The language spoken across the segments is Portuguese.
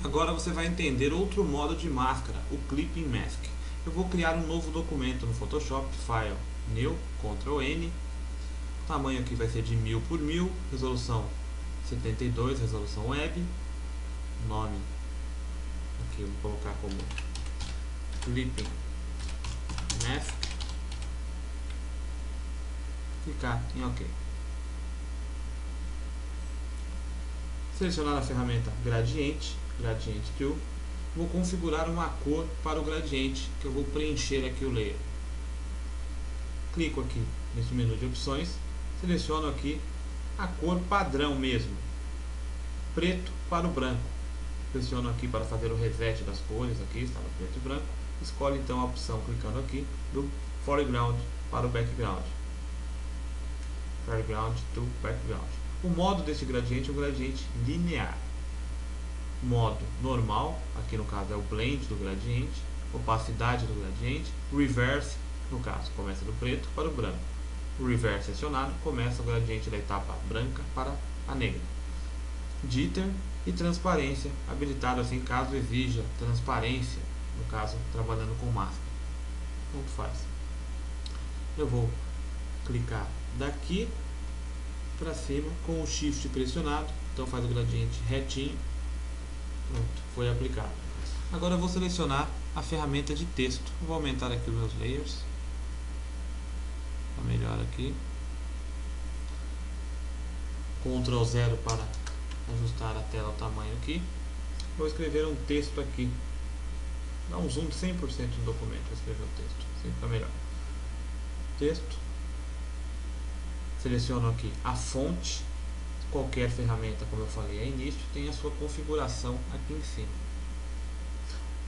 Agora você vai entender outro modo de máscara, o Clipping Mask. Eu vou criar um novo documento no Photoshop, File, New, Ctrl N. O tamanho aqui vai ser de 1000 por 1000, resolução 72, resolução web. Nome, aqui eu vou colocar como Clipping Mask. Clicar em OK. Selecionar a ferramenta Gradiente Tool. Vou configurar uma cor para o gradiente, que eu vou preencher aqui o layer. Clico aqui nesse menu de opções, seleciono aqui a cor padrão mesmo, preto para o branco. Pressiono aqui para fazer o reset das cores, aqui está no preto e branco. Escolhe então a opção, clicando aqui, do Foreground para o Background. Foreground to Background. O modo desse gradiente é um gradiente linear. Modo normal, aqui no caso é o blend do gradiente, opacidade do gradiente, reverse, no caso começa do preto para o branco. O reverse acionado, começa o gradiente da etapa branca para a negra. Jitter e transparência, habilitado assim caso exija transparência, no caso trabalhando com máscara. Tanto faz. Eu vou clicar daqui para cima com o Shift pressionado, então faz o gradiente retinho. Pronto, foi aplicado. Agora eu vou selecionar a ferramenta de texto. Vou aumentar aqui os meus layers. Melhor aqui. Ctrl 0 para ajustar a tela ao tamanho aqui. Vou escrever um texto aqui. Dá um zoom de 100% no documento. Vou escrever o texto. Assim fica melhor. Texto. Seleciono aqui a fonte. Qualquer ferramenta, como eu falei a início, tem a sua configuração aqui em cima.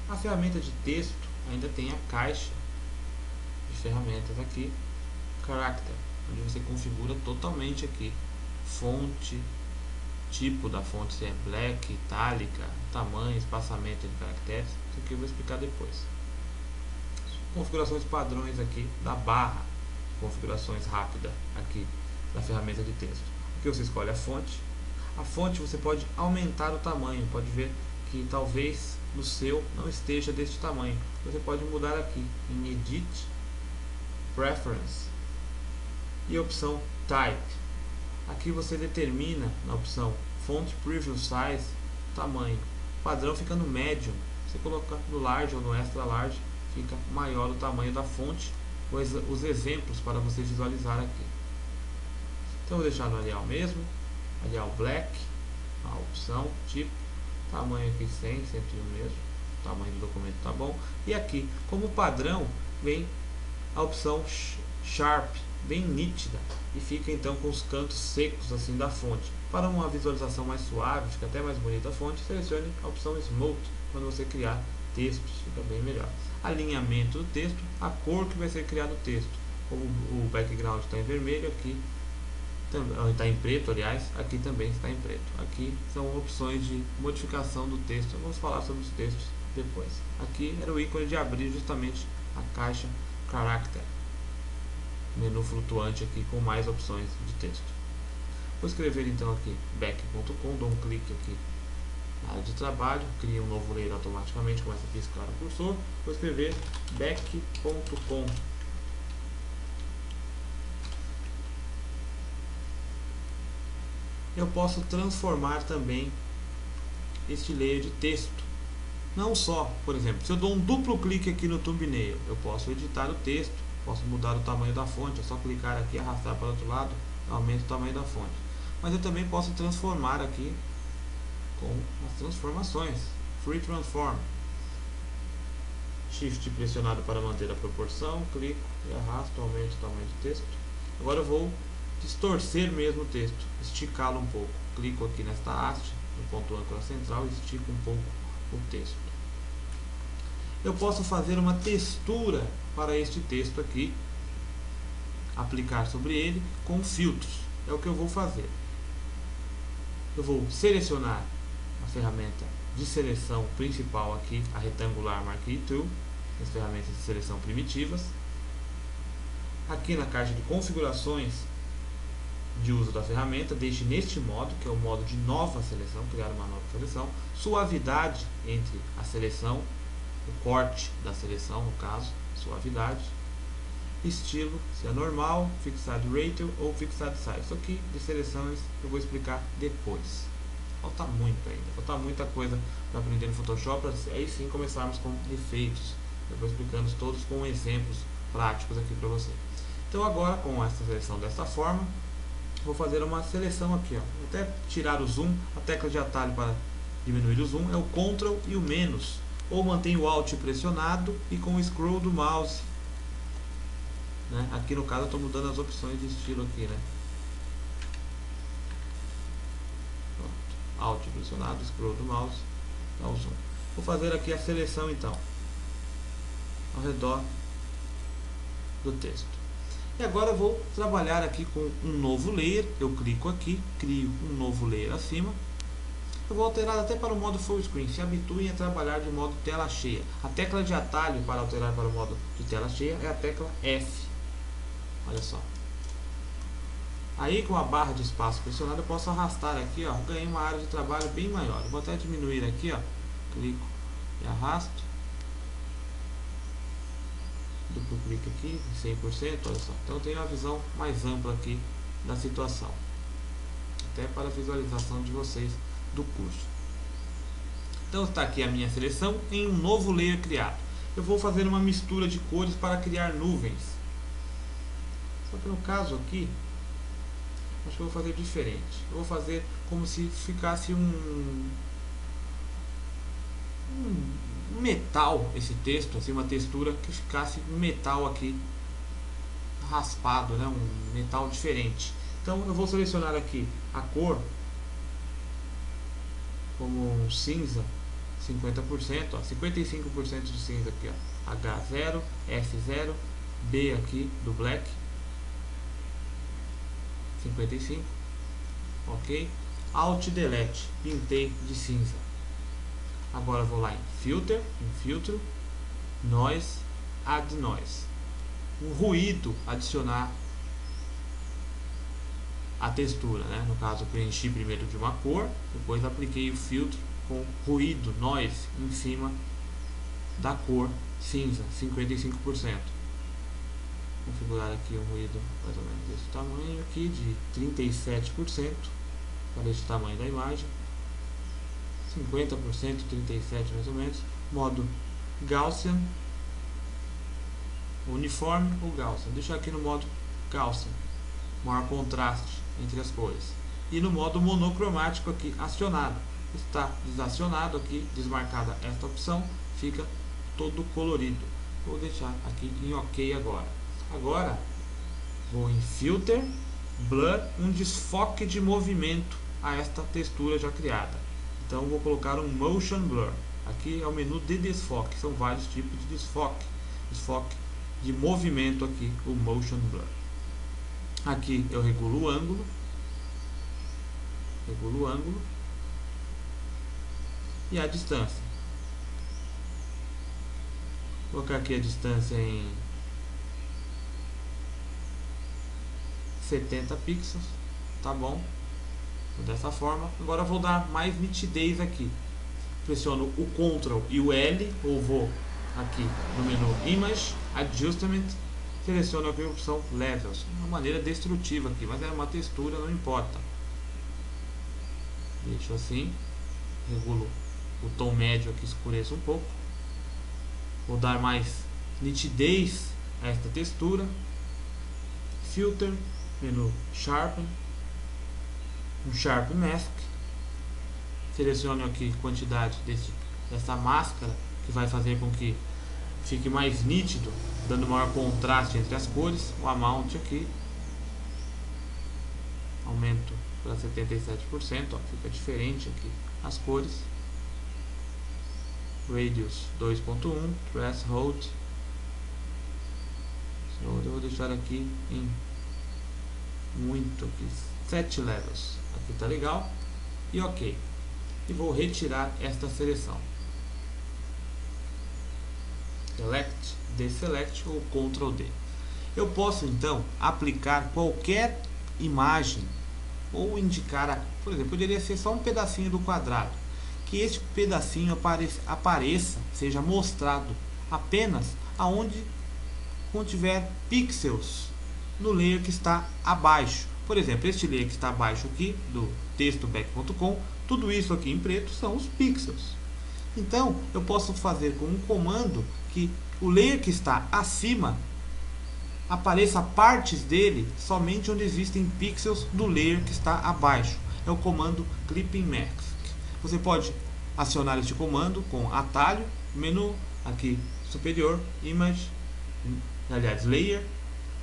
A ferramenta de texto ainda tem a caixa de ferramentas aqui, Character, onde você configura totalmente aqui fonte, tipo da fonte, se é black, itálica, tamanho, espaçamento de caracteres. Isso aqui eu vou explicar depois. Configurações padrões aqui da barra, configurações rápidas aqui da ferramenta de texto. Aqui você escolhe a fonte. A fonte você pode aumentar o tamanho. Pode ver que talvez no seu não esteja deste tamanho. Você pode mudar aqui em Edit, Preference e a opção Type. Aqui você determina na opção Font Preview Size tamanho. O padrão fica no Medium. Você coloca no Large ou no Extra Large, fica maior o tamanho da fonte. Os exemplos para você visualizar aqui. Então vou deixar no Arial mesmo, Arial Black, a opção, tipo, tamanho aqui 100, 101 mesmo, o tamanho do documento tá bom. E aqui, como padrão, vem a opção Sharp, bem nítida, e fica então com os cantos secos assim da fonte. Para uma visualização mais suave, fica até mais bonita a fonte, selecione a opção Smooth, quando você criar textos, fica bem melhor. Alinhamento do texto, a cor que vai ser criado o texto, como o background está em vermelho, aqui está em preto, aliás, aqui também está em preto. Aqui são opções de modificação do texto. Vamos falar sobre os textos depois. Aqui era o ícone de abrir justamente a caixa Character, menu flutuante aqui com mais opções de texto. Vou escrever então aqui back.com, dou um clique aqui na área de trabalho, cria um novo layer automaticamente, começa a piscar o cursor. Vou escrever back.com. Eu posso transformar também este layer de texto. Não só, por exemplo, se eu dou um duplo clique aqui no thumbnail, eu posso editar o texto, posso mudar o tamanho da fonte, é só clicar aqui e arrastar para o outro lado, eu aumento o tamanho da fonte. Mas eu também posso transformar aqui com as transformações, Free Transform. Shift pressionado para manter a proporção, clico e arrasto, aumento o tamanho do texto. Agora eu vou distorcer mesmo o texto, esticá-lo um pouco. Clico aqui nesta haste, no ponto âncora central, e estico um pouco o texto. Eu posso fazer uma textura para este texto aqui, aplicar sobre ele com filtros. É o que eu vou fazer. Eu vou selecionar a ferramenta de seleção principal aqui, a Rectangular Marquee Tool, as ferramentas de seleção primitivas. Aqui na caixa de configurações de uso da ferramenta, deixe neste modo, que é o modo de nova seleção, criar uma nova seleção, suavidade entre a seleção, o corte da seleção no caso, suavidade, estilo, se é normal, fixado rater ou fixado size. Isso aqui de seleções eu vou explicar depois. Falta muito ainda, falta muita coisa para aprender no Photoshop, para aí sim começarmos com efeitos. Eu vou explicando todos com exemplos práticos aqui para você. Então agora com essa seleção dessa forma, vou fazer uma seleção aqui, ó. Vou até tirar o zoom, a tecla de atalho para diminuir o zoom é o Ctrl e o menos, ou mantém o Alt pressionado e com o scroll do mouse, né? Aqui no caso eu estou mudando as opções de estilo aqui, né? Pronto. Alt pressionado, scroll do mouse, dá o zoom. Vou fazer aqui a seleção então, ao redor do texto. E agora eu vou trabalhar aqui com um novo layer. Eu clico aqui, crio um novo layer acima. Eu vou alterar até para o modo full screen. Se habituem a trabalhar de modo tela cheia. A tecla de atalho para alterar para o modo de tela cheia é a tecla F. Olha só. Aí com a barra de espaço pressionada eu posso arrastar aqui, ó. Ganhei uma área de trabalho bem maior. Eu vou até diminuir aqui, ó. Clico e arrasto. Duplo clique aqui, 100%, olha só. Então eu tenho uma visão mais ampla aqui da situação, até para a visualização de vocês do curso. Então está aqui a minha seleção em um novo layer criado. Eu vou fazer uma mistura de cores para criar nuvens. Só que no caso aqui, acho que eu vou fazer diferente. Eu vou fazer como se ficasse um metal, esse texto, assim, uma textura que ficasse um metal aqui raspado, né? Um metal diferente. Então eu vou selecionar aqui a cor como um cinza 50%, ó, 55% de cinza aqui, ó, H0, F0, B aqui do black 55, ok, Alt Delete, pintei de cinza. Agora vou lá em Filter, em Filtro, Noise, Add Noise. Um ruído, adicionar a textura, né? No caso eu preenchi primeiro de uma cor, depois apliquei o filtro com ruído, Noise, em cima da cor cinza, 55%. Configurar aqui um ruído mais ou menos desse tamanho aqui, de 37%, para esse tamanho da imagem. 50%, 37% mais ou menos, modo Gaussian, uniforme ou Gaussian, deixar aqui no modo Gaussian, maior contraste entre as cores, e no modo monocromático aqui acionado, está desacionado aqui, desmarcada esta opção, fica todo colorido. Vou deixar aqui em OK agora vou em Filter, Blur, um desfoque de movimento a esta textura já criada. Então vou colocar um Motion Blur. Aqui é o menu de desfoque. São vários tipos de desfoque. Desfoque de movimento aqui, o Motion Blur. Aqui eu regulo o ângulo. E a distância. Vou colocar aqui a distância em 70 pixels. Tá bom? Dessa forma. Agora eu vou dar mais nitidez aqui. Pressiono o Ctrl e o L, ou vou aqui no menu Image, Adjustment, seleciono aqui a opção Levels. Uma maneira destrutiva aqui, mas é uma textura, não importa. Deixo assim. Regulo o tom médio aqui, escureço um pouco. Vou dar mais nitidez a esta textura. Filter, menu Sharpen, um Sharp Mask, seleciono aqui quantidade dessa máscara, que vai fazer com que fique mais nítido, dando maior contraste entre as cores. O Amount aqui, aumento para 77%, ó, fica diferente aqui as cores. Radius 2.1, Threshold, eu vou deixar aqui em muito aqui, 7 levels. Aqui tá legal. E OK. E vou retirar esta seleção. Select, Deselect ou Ctrl D. Eu posso então aplicar qualquer imagem ou indicar, por exemplo, poderia ser só um pedacinho do quadrado, que este pedacinho apareça, seja mostrado apenas aonde contiver pixels no layer que está abaixo. Por exemplo, este layer que está abaixo aqui do texto back.com, tudo isso aqui em preto são os pixels. Então eu posso fazer com um comando que o layer que está acima apareça partes dele somente onde existem pixels do layer que está abaixo. É o comando clipping mask. Você pode acionar este comando com atalho, menu aqui superior, image, aliás, layer,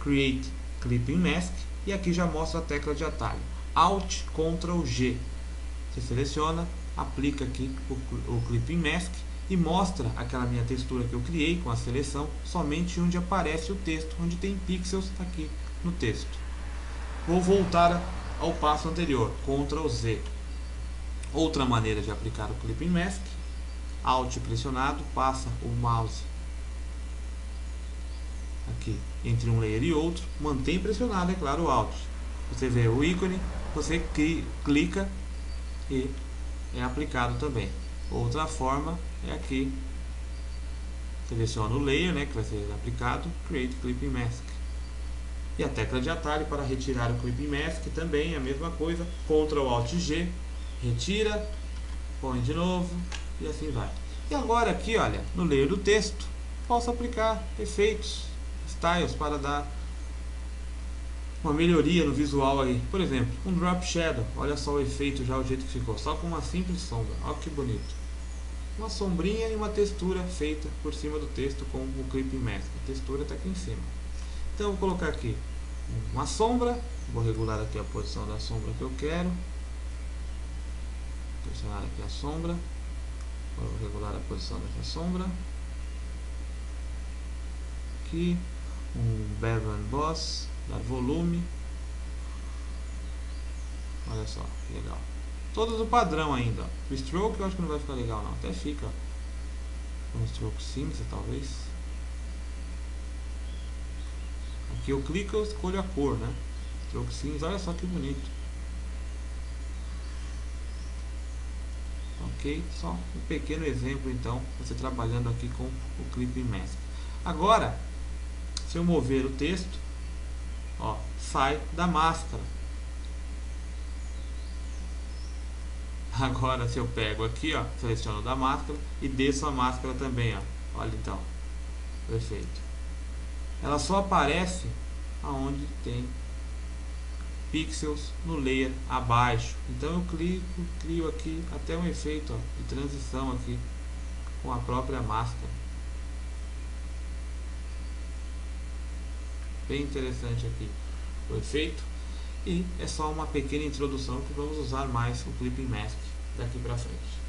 create clipping mask, e aqui já mostra a tecla de atalho, Alt Ctrl G. Você seleciona, aplica aqui o clipping mask e mostra aquela minha textura que eu criei com a seleção somente onde aparece o texto, onde tem pixels aqui no texto. Vou voltar ao passo anterior, Ctrl Z. Outra maneira de aplicar o clipping mask, Alt pressionado, passa o mouse aqui entre um layer e outro, mantém pressionado, é claro, o Alt. Você vê o ícone, você clica e é aplicado também. Outra forma é aqui, seleciona o layer, né, que vai ser aplicado, Create Clipping Mask. E a tecla de atalho para retirar o Clipping Mask também é a mesma coisa, Ctrl Alt G, retira, põe de novo e assim vai. E agora aqui, olha, no layer do texto, posso aplicar efeitos, styles para dar uma melhoria no visual aí. Por exemplo, um drop shadow, olha só o efeito já, o jeito que ficou, só com uma simples sombra, olha que bonito. Uma sombrinha e uma textura feita por cima do texto com o clipping mask. A textura está aqui em cima. Então eu vou colocar aqui uma sombra, vou regular aqui a posição da sombra que eu quero. Pressionar aqui a sombra, vou regular a posição dessa sombra. Aqui um bevel and boss, dar volume. Olha só, que legal. Todos o padrão ainda, ó. O stroke eu acho que não vai ficar legal não, até fica com stroke cinza talvez. Aqui eu clico e escolho a cor, né? Stroke cinza, olha só que bonito. Ok, só um pequeno exemplo então, você trabalhando aqui com o clipping mask. Agora, se eu mover o texto, ó, sai da máscara. Agora se eu pego aqui, ó, seleciono da máscara e desço a máscara também, ó. Olha então, perfeito. Ela só aparece aonde tem pixels no layer abaixo. Então eu clico, crio aqui até um efeito, ó, de transição aqui com a própria máscara. Bem interessante aqui o efeito. E é só uma pequena introdução que vamos usar mais o clipping mask daqui para frente.